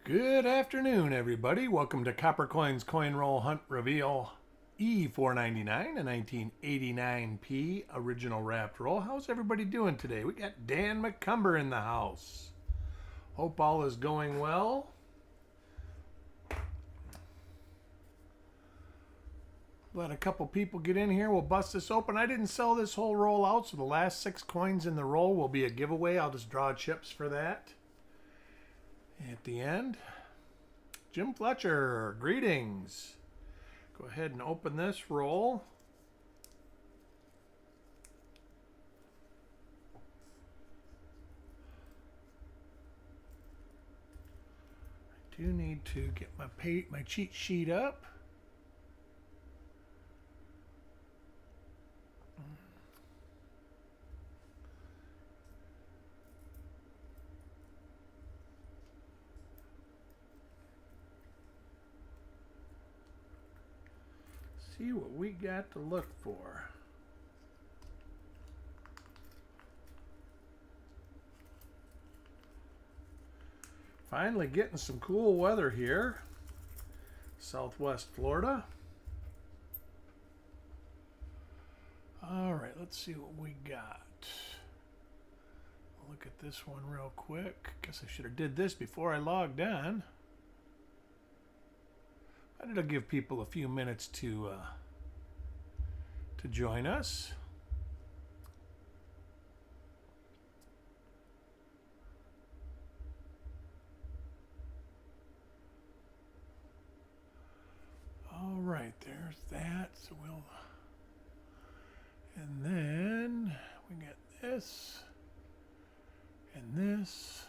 Good afternoon, everybody. Welcome to Copper Coins Coin Roll Hunt Reveal E499, a 1989P original wrapped roll. How's everybody doing today? We got Dan McCumber in the house. Hope all is going well. Let a couple people get in here. We'll bust this open. I didn't sell this whole roll out, so the last 6 coins in the roll will be a giveaway. I'll just draw chips for that at the end. Jim Fletcher, greetings. Go ahead and open this roll. I do need to get my cheat sheet up. See what we got to look for. Finally getting some cool weather here. Southwest Florida. All right, let's see what we got. Look at this one real quick. Guess I should have did this before I logged on. But it'll give people a few minutes to join us. All right, there's that. So we'll, and then we got this and this.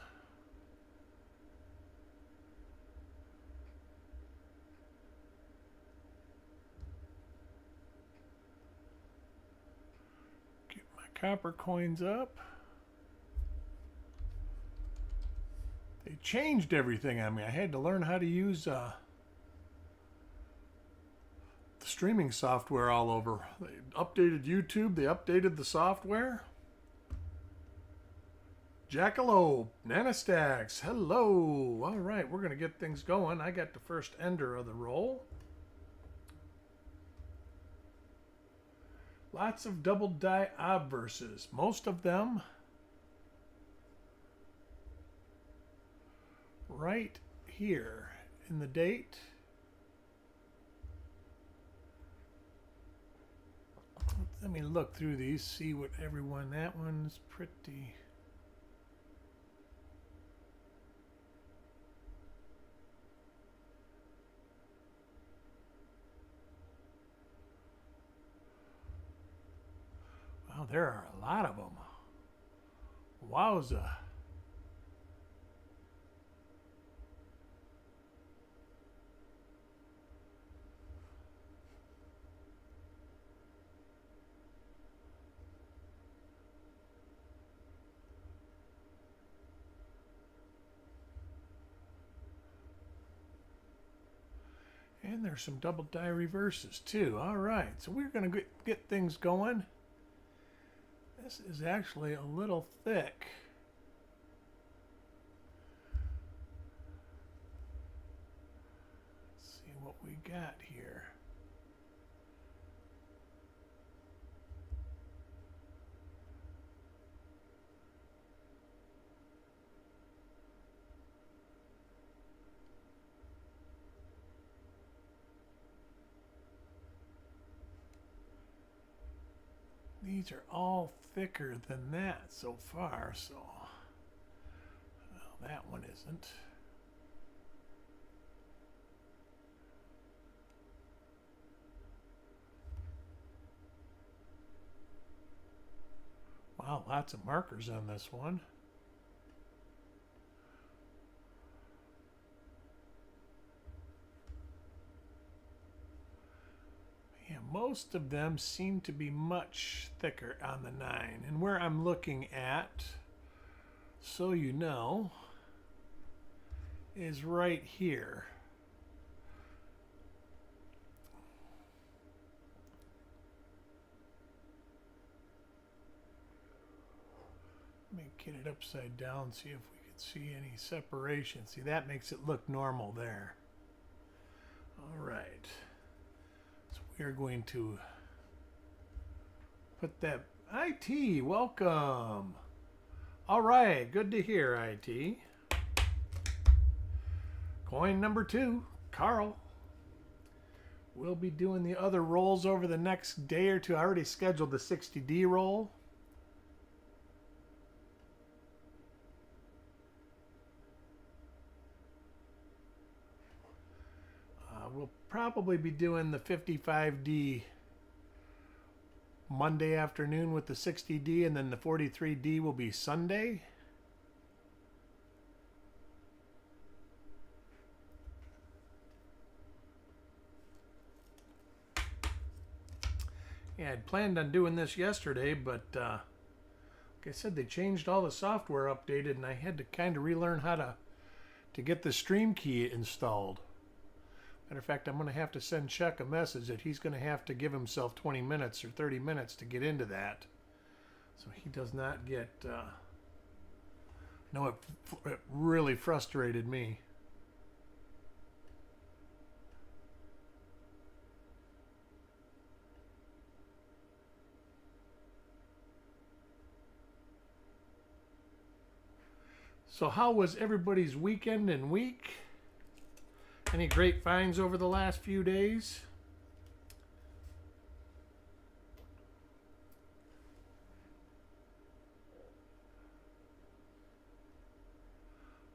Copper coins up. They changed everything on me. I had to learn how to use the streaming software all over. They updated YouTube. They updated the software. Jackalope, Nanostacks, hello. All right, we're going to get things going. I got the first ender of the roll. Lots of double die obverses. Most of them right here in the date. Let me look through these, see what everyone, that one's pretty. Wow, there are a lot of them. Wowza. And there's some double die reverses too. All right, so we're going to get things going. This is actually a little thick. Let's see what we got here. These are all thicker than that so far, so well, that one isn't. Wow, lots of markers on this one. Most of them seem to be much thicker on the 9. And where I'm looking at, so you know, is right here. Let me get it upside down, see if we can see any separation. See, that makes it look normal there. All right. So we are going to put that. IT, welcome. All right, good to hear, IT. Coin number 2, Carl. We'll be doing the other rolls over the next day or two. I already scheduled the 60D roll. We'll probably be doing the 55D Monday afternoon with the 60D, and then the 43D will be Sunday. Yeah, I'd planned on doing this yesterday, but like I said, they changed all the software updated, and I had to kind of relearn how to get the stream key installed. Matter of fact, I'm going to have to send Chuck a message that he's going to have to give himself 20 minutes or 30 minutes to get into that. So he does not get... No, it really frustrated me. So how was everybody's weekend and week? Any great finds over the last few days?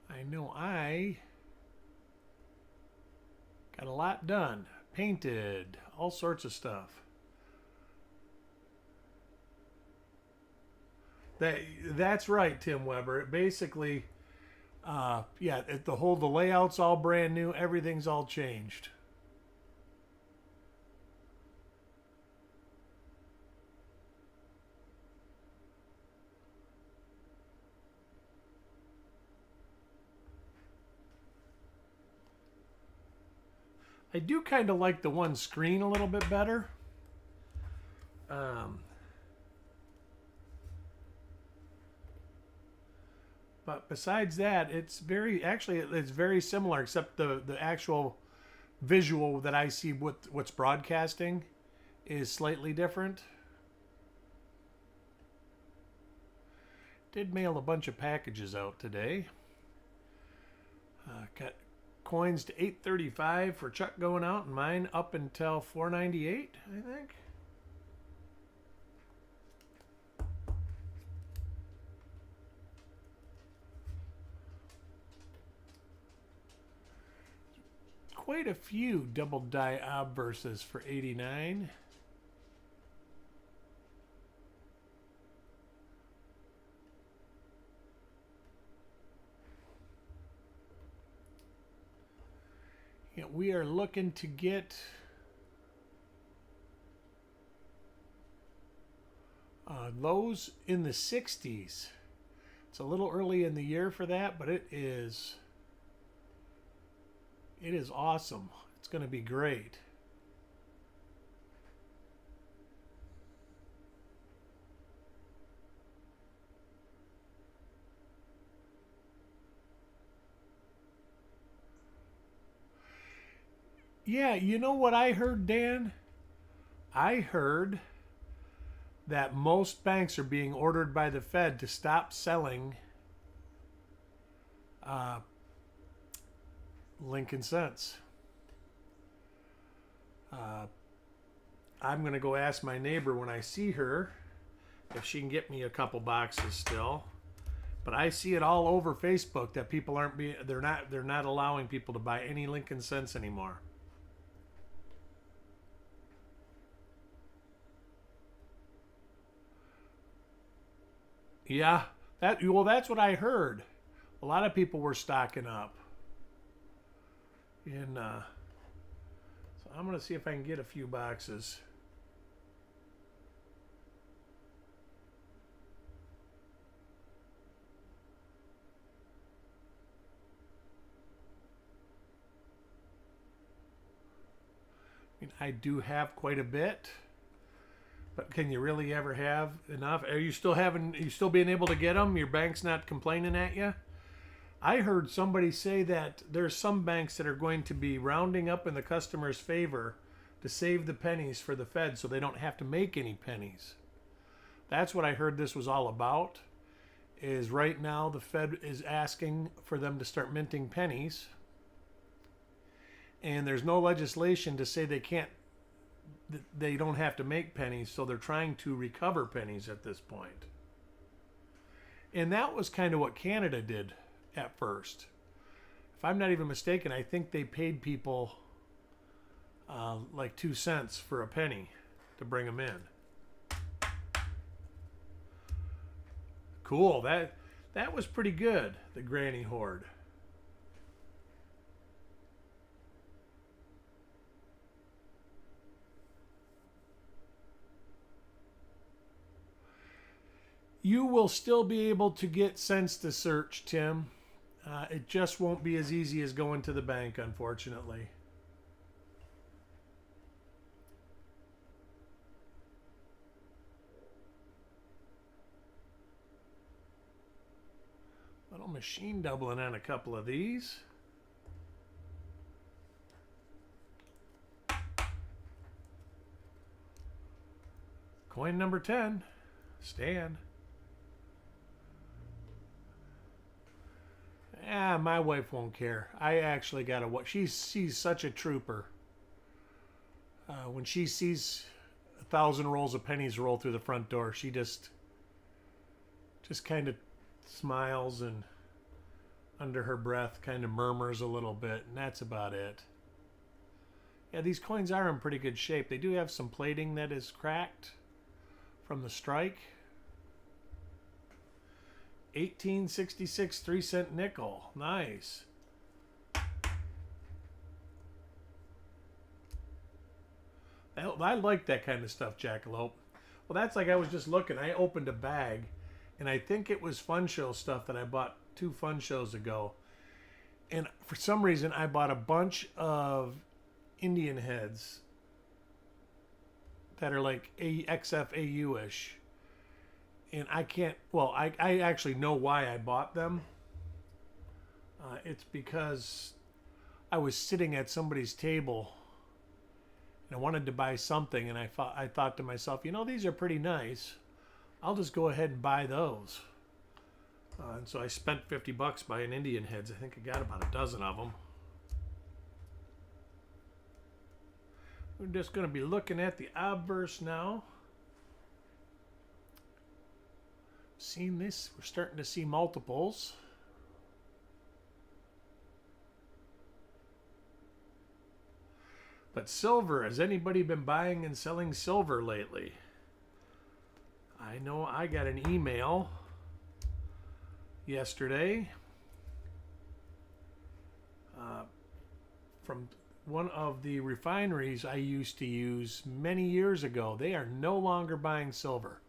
I know I got a lot done. Painted, all sorts of stuff. That's right, Tim Weber. It basically... yeah, the layout's all brand new. Everything's all changed. I do kind of like the one screen a little bit better. But besides that, it's very similar, except the actual visual that I see what's broadcasting is slightly different. Did mail a bunch of packages out today. Got coins to $8.35 for Chuck going out, and mine up until $4.98, I think. Quite a few double die obverses for 89. Yeah, we are looking to get lows in the 60s. It's a little early in the year for that, but it is awesome. It's going to be great. Yeah, you know what I heard, Dan? I heard that most banks are being ordered by the Fed to stop selling Lincoln Cents. I'm going to go ask my neighbor when I see her if she can get me a couple boxes still. But I see it all over Facebook that people they're not allowing people to buy any Lincoln Cents anymore. Yeah, that's what I heard. A lot of people were stocking up. And so I'm going to see if I can get a few boxes. I mean, I do have quite a bit. But can you really ever have enough? Are you still being able to get them? Your bank's not complaining at you? I heard somebody say that there's some banks that are going to be rounding up in the customer's favor to save the pennies for the Fed so they don't have to make any pennies. That's what I heard this was all about. Is right now the Fed is asking for them to start minting pennies. And there's no legislation to say they don't have to make pennies, so they're trying to recover pennies at this point. And that was kind of what Canada did at first. If I'm not even mistaken, I think they paid people like 2 cents for a penny to bring them in. Cool. That was pretty good, the Granny Horde. You will still be able to get cents to search, Tim. It just won't be as easy as going to the bank, unfortunately. Little machine doubling on a couple of these. Coin number 10. Stan. My wife won't care. I actually got to watch. She's such a trooper. When she sees 1,000 rolls of pennies roll through the front door, she just kind of smiles and under her breath kind of murmurs a little bit, and that's about it. Yeah, these coins are in pretty good shape. They do have some plating that is cracked from the strike. 1866 3-cent nickel. Nice. I like that kind of stuff, Jackalope. Well, that's like I was just looking. I opened a bag, and I think it was Fun Show stuff that I bought 2 Fun Shows ago. And for some reason, I bought a bunch of Indian heads that are like XFAU-ish. And I can't, well, I actually know why I bought them. It's because I was sitting at somebody's table and I wanted to buy something, and I thought to myself, you know, these are pretty nice. I'll just go ahead and buy those. And so I spent $50 buying Indian heads. I think I got about a dozen of them. We're just going to be looking at the obverse now. Seen this, we're starting to see multiples. But silver, has anybody been buying and selling silver lately? I know I got an email yesterday from one of the refineries I used to use many years ago. They are no longer buying silver.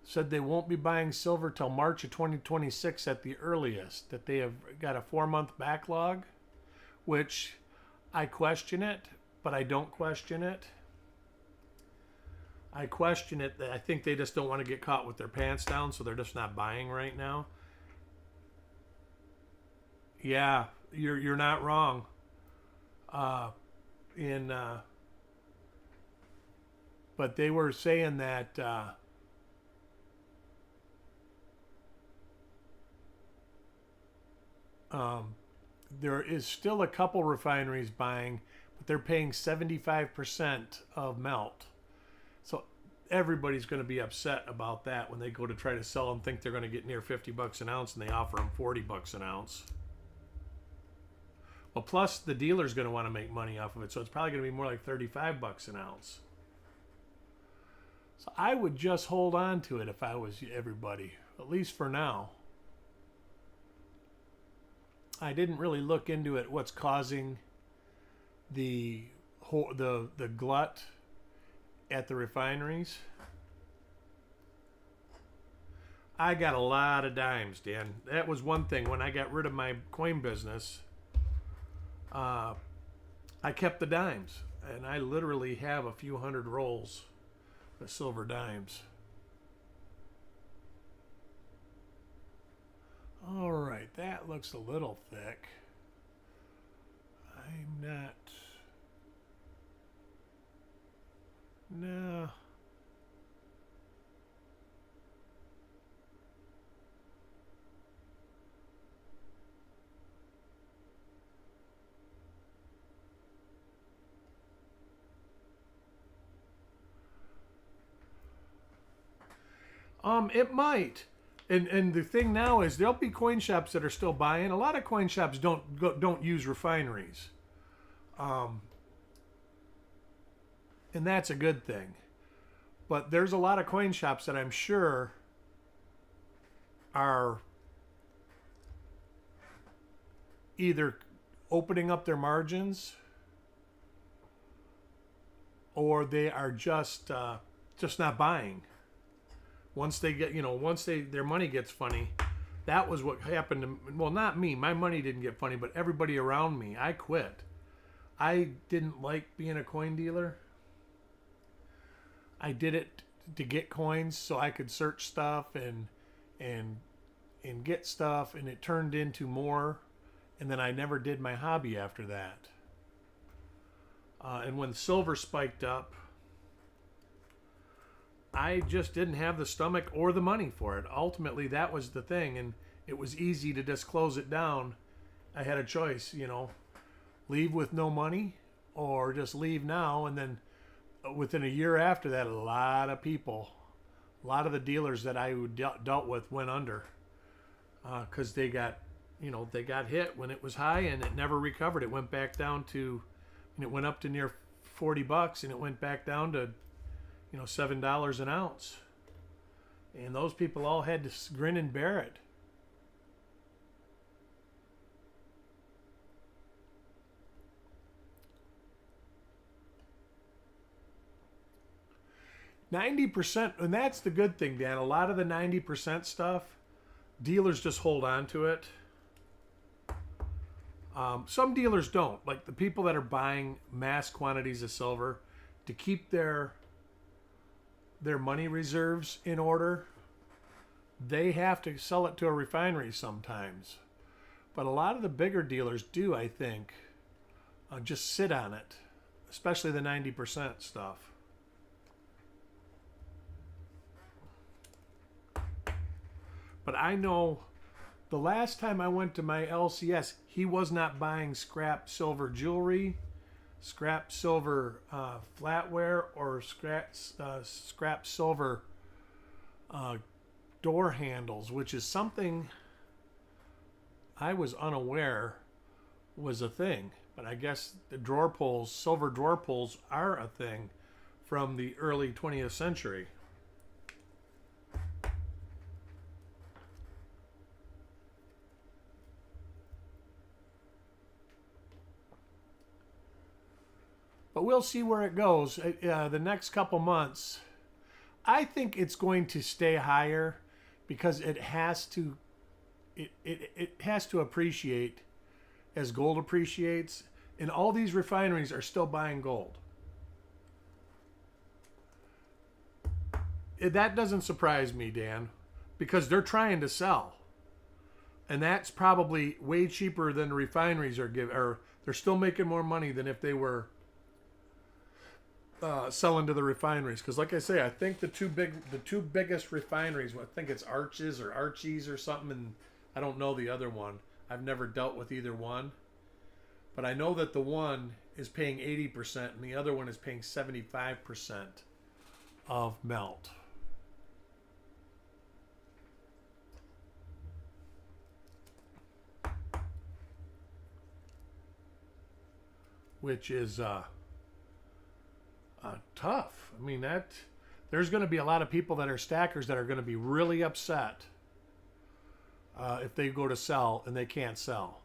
Said they won't be buying silver till March of 2026 at the earliest, that they have got a 4-month backlog, which I question it, but I don't question it. I question it. I think they just don't want to get caught with their pants down, so they're just not buying right now. Yeah, you're not wrong. But they were saying that there is still a couple refineries buying, but they're paying 75% of melt. So everybody's going to be upset about that when they go to try to sell and think they're going to get near $50 an ounce, and they offer them $40 an ounce. Well, plus the dealer's going to want to make money off of it, so it's probably going to be more like $35 an ounce. So I would just hold on to it if I was everybody, at least for now. I didn't really look into it, what's causing the glut at the refineries. I got a lot of dimes, Dan. That was one thing. When I got rid of my coin business, I kept the dimes, and I literally have a few hundred rolls of silver dimes. All right, that looks a little thick. I'm not. No. It might. And the thing now is there'll be coin shops that are still buying. A lot of coin shops don't use refineries. Um, and that's a good thing. But there's a lot of coin shops that I'm sure are either opening up their margins or they are just not buying. Once they get, their money gets funny. That was what happened to, well, not me. My money didn't get funny, but everybody around me. I quit. I didn't like being a coin dealer. I did it to get coins so I could search stuff and get stuff, and it turned into more. And then I never did my hobby after that. And when silver spiked up, I just didn't have the stomach or the money for it. Ultimately, that was the thing, and it was easy to just close it down. I had a choice, leave with no money or just leave now. And then within a year after that, a lot of the dealers that I dealt with went under because they got hit when it was high and it never recovered. It went back down to, and it went up to near $40 and it went back down to, $7 an ounce. And those people all had to grin and bear it. %, and that's the good thing, Dan. A lot of the 90% stuff, dealers just hold on to it. Some dealers don't. Like the people that are buying mass quantities of silver to keep their money reserves in order, they have to sell it to a refinery sometimes. But a lot of the bigger dealers do, I think, just sit on it, especially the 90% stuff. But I know the last time I went to my LCS, he was not buying scrap silver jewelry, scrap silver flatware, or scrap silver door handles, which is something I was unaware was a thing. But I guess the drawer pulls, silver drawer pulls, are a thing from the early 20th century. But we'll see where it goes. The next couple months, I think it's going to stay higher because it has to. It has to appreciate as gold appreciates, and all these refineries are still buying gold. That doesn't surprise me, Dan, because they're trying to sell, and that's probably way cheaper than the refineries are giving. Or they're still making more money than if they were selling to the refineries. Because like I say, I think the two biggest refineries, I think it's Arches or Archies or something, and I don't know the other one. I've never dealt with either one, but I know that the one is paying 80% and the other one is paying 75% of melt. Which is tough. I mean, there's going to be a lot of people that are stackers that are going to be really upset if they go to sell and they can't sell.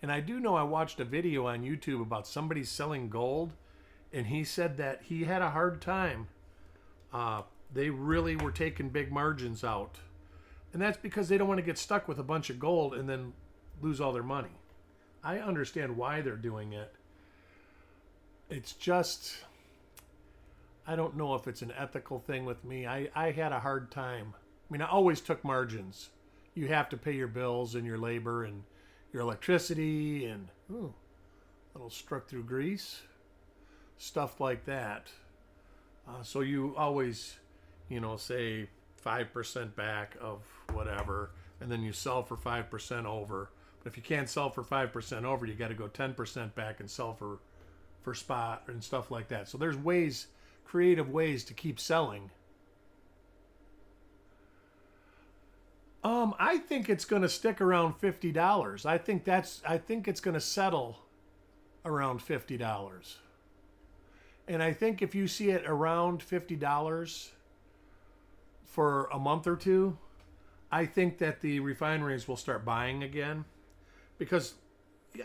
And I do know I watched a video on YouTube about somebody selling gold, and he said that he had a hard time. They really were taking big margins out. And that's because they don't want to get stuck with a bunch of gold and then lose all their money. I understand why they're doing it. It's just, I don't know if it's an ethical thing with me. I had a hard time. I mean, I always took margins. you have to pay your bills and your labor and your electricity and ooh, little struck through grease, stuff like that. So you always, say 5% back of whatever, and then you sell for 5% over. But if you can't sell for 5% over, you got to go 10% back and sell for spot and stuff like that. So there's ways, creative ways to keep selling. I think it's going to stick around $50. I think it's going to settle around $50. And I think if you see it around $50 for a month or two, I think that the refineries will start buying again, because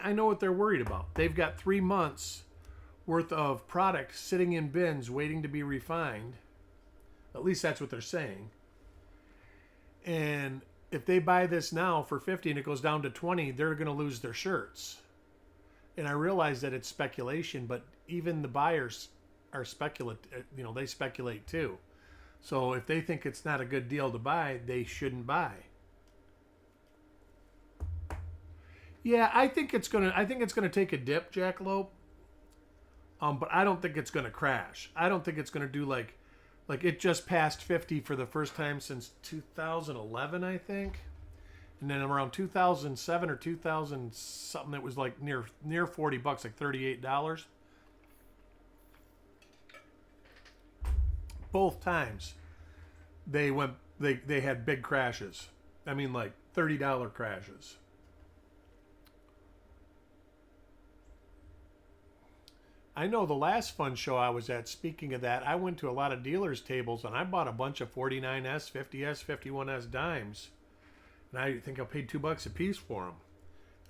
I know what they're worried about. They've got 3 months worth of product sitting in bins waiting to be refined. At least that's what they're saying. And if they buy this now for 50 and it goes down to 20, they're going to lose their shirts. And I realize that it's speculation, but even the buyers are they speculate too. So if they think it's not a good deal to buy, they shouldn't buy. Yeah, I think it's gonna take a dip, Jackalope. But I don't think it's gonna crash. I don't think it's gonna do like it just passed 50 for the first time since 2011, I think. And then around 2007 or 2000 something, it was like near $40, like $38. Both times they had big crashes. I mean, like $30 crashes. I know the last fun show I was at, speaking of that, I went to a lot of dealers' tables and I bought a bunch of 49S, 50S, 51S dimes. And I think I paid $2 a piece for them.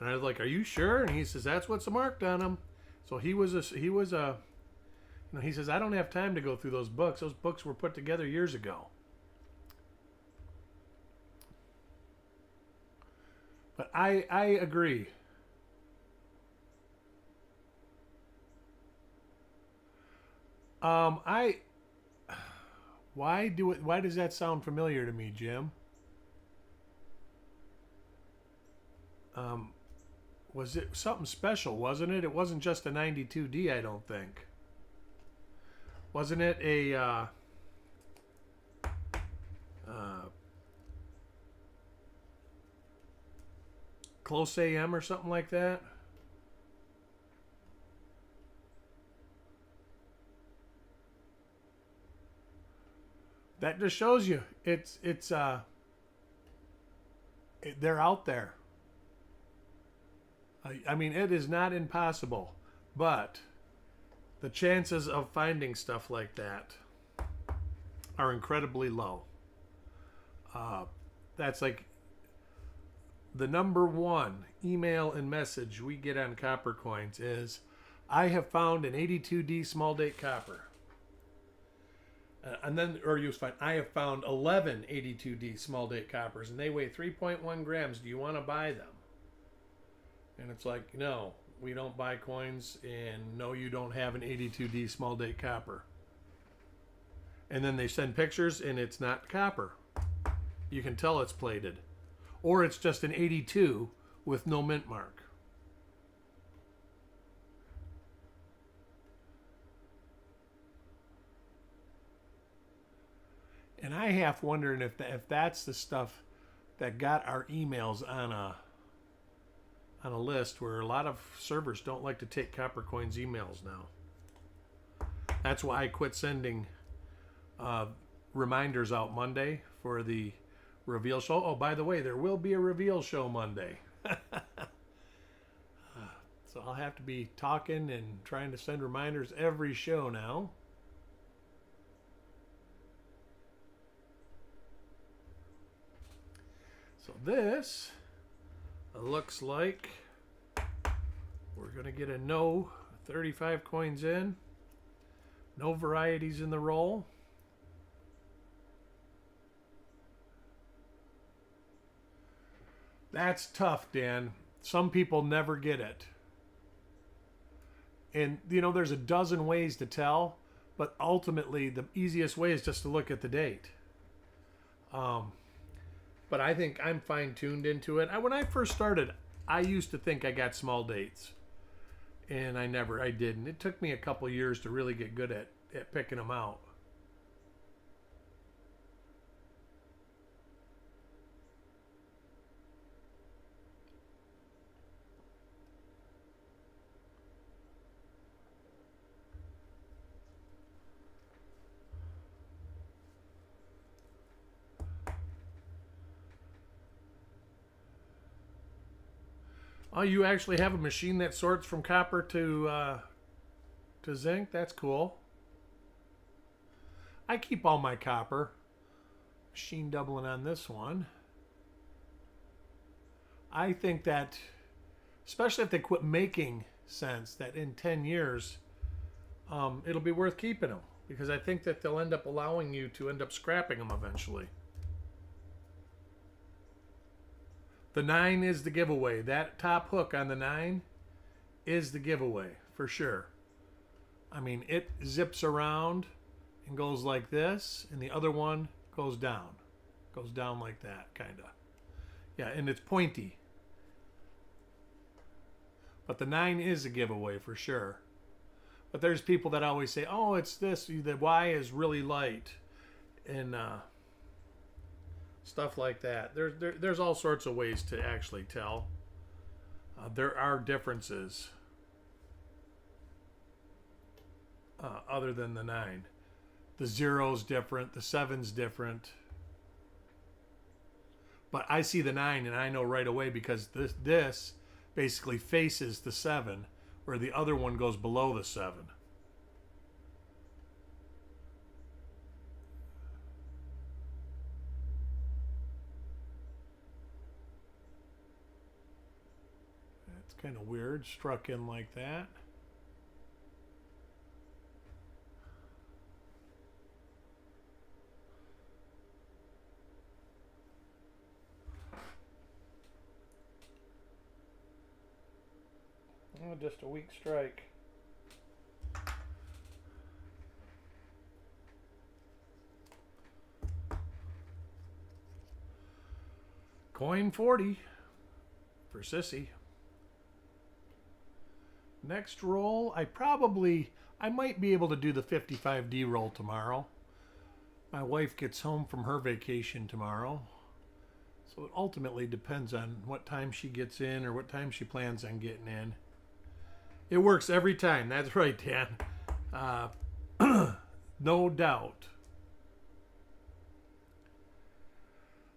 And I was like, "Are you sure?" And he says, "That's what's marked on them." So he says, "I don't have time to go through those books. Those books were put together years ago." But I agree. Why does that sound familiar to me, Jim? Was it something special, wasn't it? It wasn't just a 92D, I don't think. Wasn't it a close AM or something like that? That just shows you they're out there. I mean, it is not impossible, but the chances of finding stuff like that are incredibly low. That's like the number one email and message we get on copper coins is, "I have found an 82D small date copper." And then, or you find, "I have found 11 82D small date coppers and they weigh 3.1 grams. Do you want to buy them?" And it's like, "No, we don't buy coins, and no, you don't have an 82D small date copper." And then they send pictures and it's not copper. You can tell it's plated. Or it's just an 82 with no mint mark. And I half wondering if that's the stuff that got our emails on a list where a lot of servers don't like to take Copper Coins emails now. That's why I quit sending reminders out Monday for the reveal show. Oh, by the way, there will be a reveal show Monday. So I'll have to be talking and trying to send reminders every show now. So this looks like we're going to get a no 35 coins in. No varieties in the roll. That's tough, Dan. Some people never get it. And, there's a dozen ways to tell, but ultimately the easiest way is just to look at the date. But I think I'm fine-tuned into it. When I first started, I used to think I got small dates. And I didn't. It took me a couple years to really get good at picking them out. Oh, you actually have a machine that sorts from copper to zinc? That's cool. I keep all my copper. Machine doubling on this one. I think that, especially if they quit making sense, that in 10 years, it'll be worth keeping them. Because I think that they'll end up allowing you to end up scrapping them eventually. The 9 is the giveaway. That top hook on the 9 is the giveaway, for sure. I mean, it zips around and goes like this, and the other one goes down. Goes down like that, kind of. Yeah, and it's pointy. But the 9 is a giveaway, for sure. But there's people that always say, oh, it's this, the Y is really light. And stuff like that. There's all sorts of ways to actually tell. There are differences other than the 9. The 0's different. The 7's different. But I see the 9 and I know right away because this basically faces the 7 where the other one goes below the 7. Kind of weird, struck in like that. Oh, just a weak strike. Coin 40 for Sissy. Next roll, I might be able to do the 55D roll tomorrow. My wife gets home from her vacation tomorrow. So it ultimately depends on what time she gets in or what time she plans on getting in. It works every time. That's right, Dan. No doubt.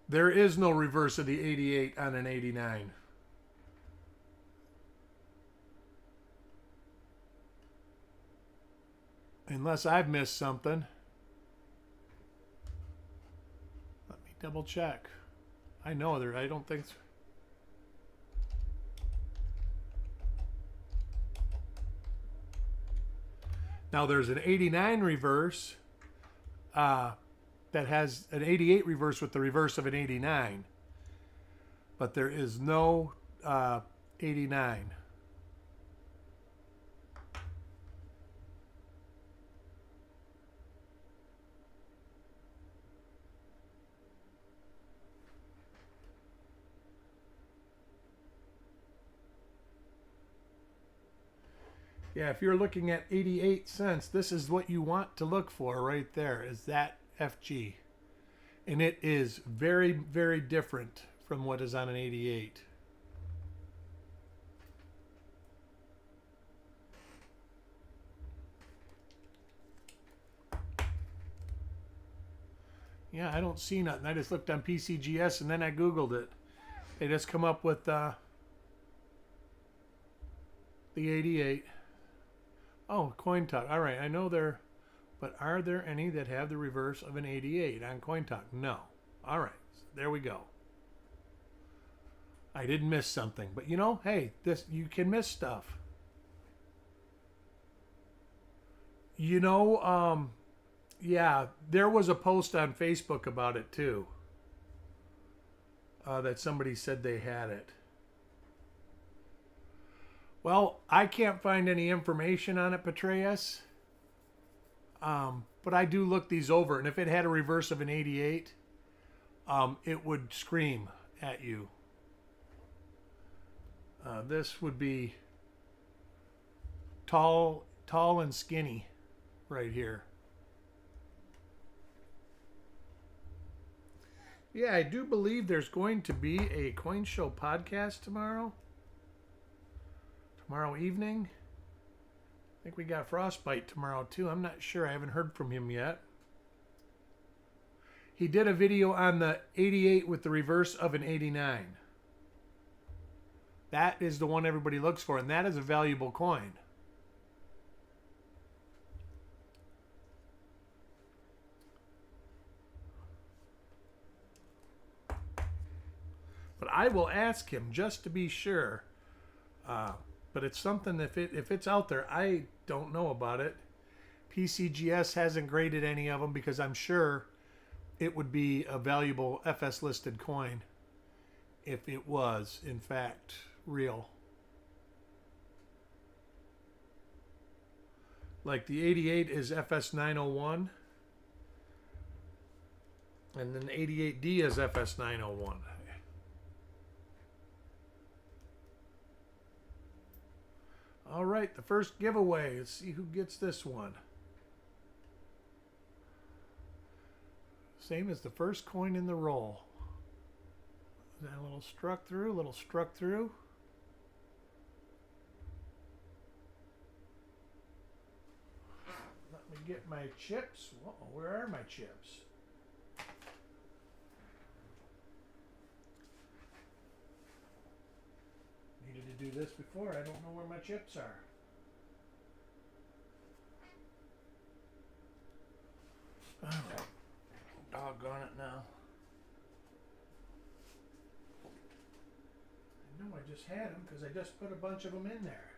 There is no reverse of the 88 on an 89. Unless I've missed something. Let me double check. I know I don't think so. Now there's an 89 reverse that has an 88 reverse with the reverse of an 89. But there is no 89. Yeah, if you're looking at 88 cents, this is what you want to look for right there, is that FG. And it is very, very different from what is on an 88. Yeah, I don't see nothing. I just looked on PCGS and then I Googled it. They just come up with the 88. Oh, coin talk. All right, I know there, but are there any that have the reverse of an 88 on coin talk? No. All right, so there we go. I did miss something, but you know, hey, you can miss stuff. You know, yeah, there was a post on Facebook about it too. That somebody said they had it. Well, I can't find any information on it, Petraeus. But I do look these over, and if it had a reverse of an 88, it would scream at you. This would be tall and skinny right here. Yeah, I do believe there's going to be a Coin Show podcast tomorrow evening. I think we got Frostbite tomorrow too. I'm not sure. I haven't heard from him yet. He did a video on the 88 with the reverse of an 89. That is the one everybody looks for, and that is a valuable coin. But I will ask him just to be sure. But it's something, if it's out there, I don't know about it. PCGS hasn't graded any of them because I'm sure it would be a valuable FS listed coin if it was, in fact, real. Like the 88 is FS 901. And then the 88D is FS 901. All right, the first giveaway. Let's see who gets this one. Same as the first coin in the roll. That a little struck through, Let me get my chips. Whoa, where are my chips? Needed to do this before. I don't know where my chips are. All right. Doggone it now. I know I just had them because I just put a bunch of them in there.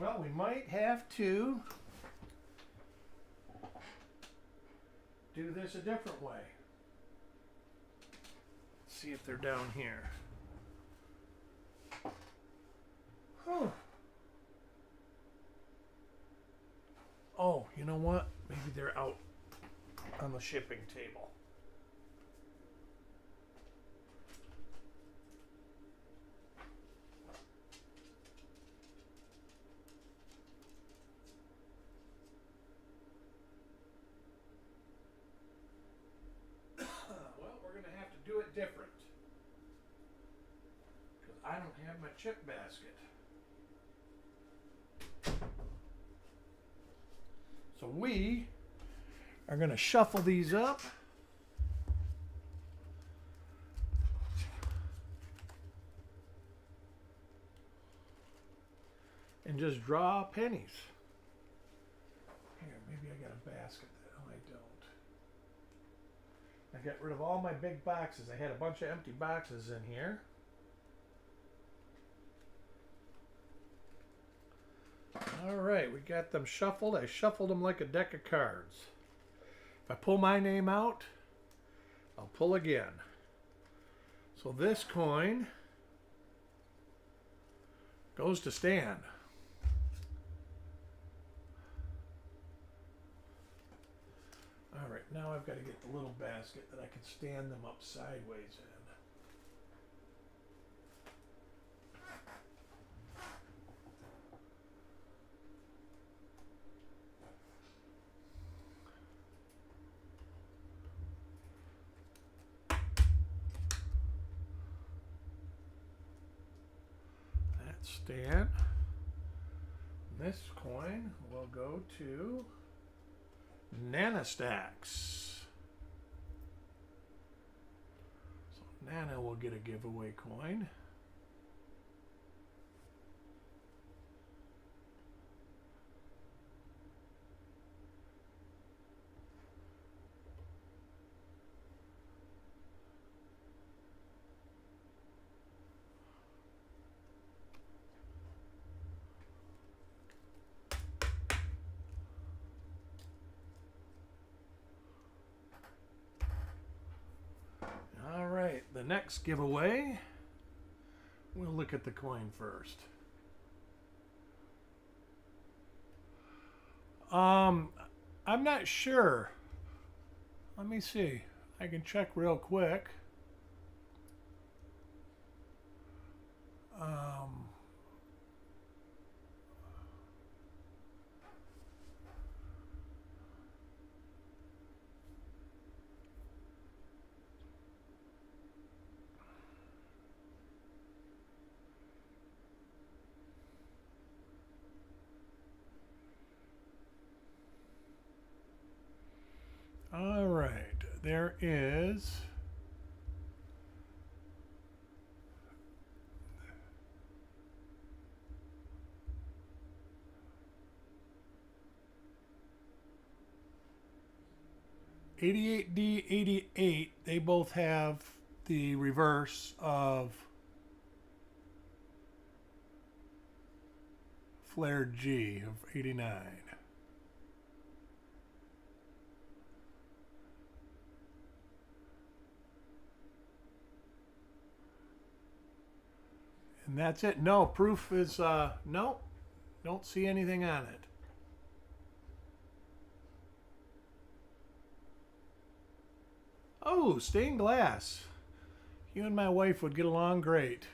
Well, we might have to do this a different way. Let's see if they're down here. Huh. Oh, you know what? Maybe they're out on the shipping table. Well, we're going to have to do it different. Because I don't have my chip basket. So we are going to shuffle these up. And just draw pennies. Here, maybe I got a basket. No, I don't. I got rid of all my big boxes. I had a bunch of empty boxes in here. All right, we got them shuffled. I shuffled them like a deck of cards. If I pull my name out, I'll pull again. So this coin goes to Stan. All right, now I've got to get the little basket that I can stand them up sideways in. Stan. This coin will go to Nanastacks. So Nana will get a giveaway coin. The next giveaway, we'll look at the coin first. I'm not sure. Let me see. I can check real quick. Um, all right. There is... $88D, 88, they both have the reverse of flared G of 89. And that's it. No, proof is, no, don't see anything on it. Oh, stained glass. You and my wife would get along great.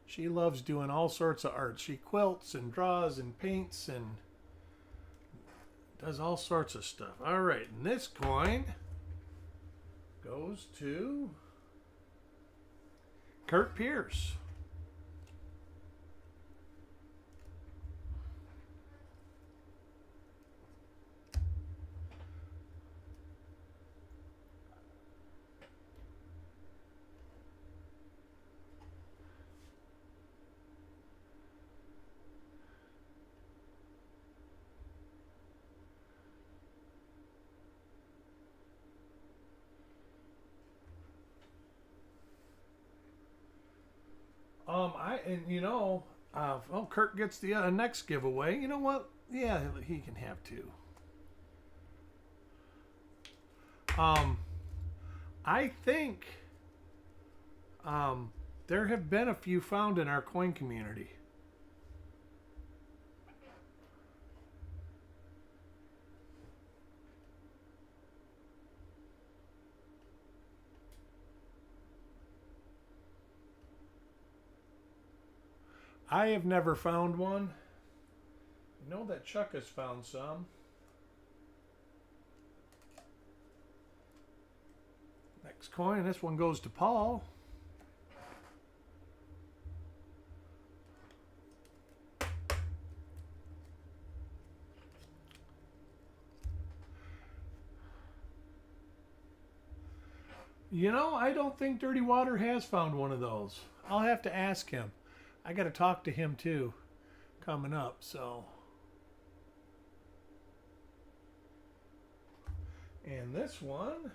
She loves doing all sorts of art. She quilts and draws and paints and does all sorts of stuff. All right, and this coin goes to Kurt Pierce. Well, Kurt gets the next giveaway. You know what? Yeah, he can have two. I think there have been a few found in our coin community. I have never found one. I know that Chuck has found some. Next coin, this one goes to Paul. You know, I don't think Dirty Water has found one of those. I'll have to ask him. I got to talk to him too, coming up, so. And this one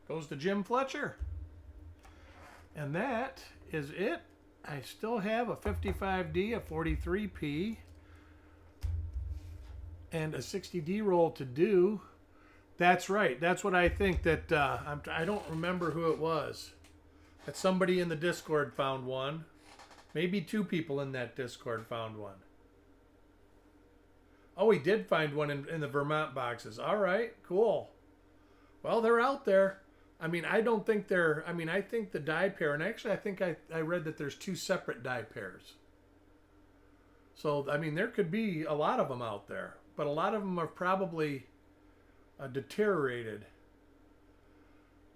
goes to Jim Fletcher. And that is it. I still have a 55D, a 43P, and a 60D roll to do. That's right. That's what I think that, I don't remember who it was. That somebody in the Discord found one. Maybe two people in that Discord found one. Oh, he did find one in the Vermont boxes. All right, cool. Well, they're out there. I mean, I don't think they're... I mean, I think the die pair... And actually, I think I read that there's two separate die pairs. So, I mean, there could be a lot of them out there. But a lot of them are probably deteriorated.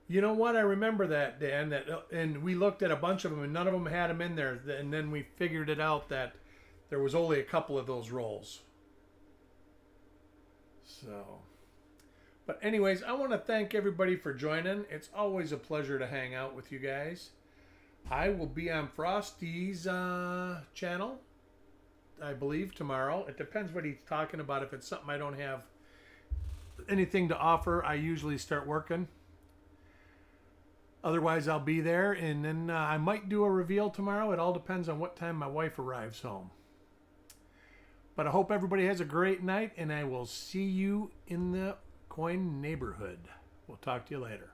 You know what? I remember that, Dan. And we looked at a bunch of them, and none of them had them in there. And then we figured it out that there was only a couple of those rolls. So, but anyways, I want to thank everybody for joining. It's always a pleasure to hang out with you guys. I will be on Frosty's channel, I believe, tomorrow. It depends what he's talking about. If it's something I don't have anything to offer, I usually start working. Otherwise, I'll be there, and then I might do a reveal tomorrow. It all depends on what time my wife arrives home. But I hope everybody has a great night, and I will see you in the coin neighborhood. We'll talk to you later.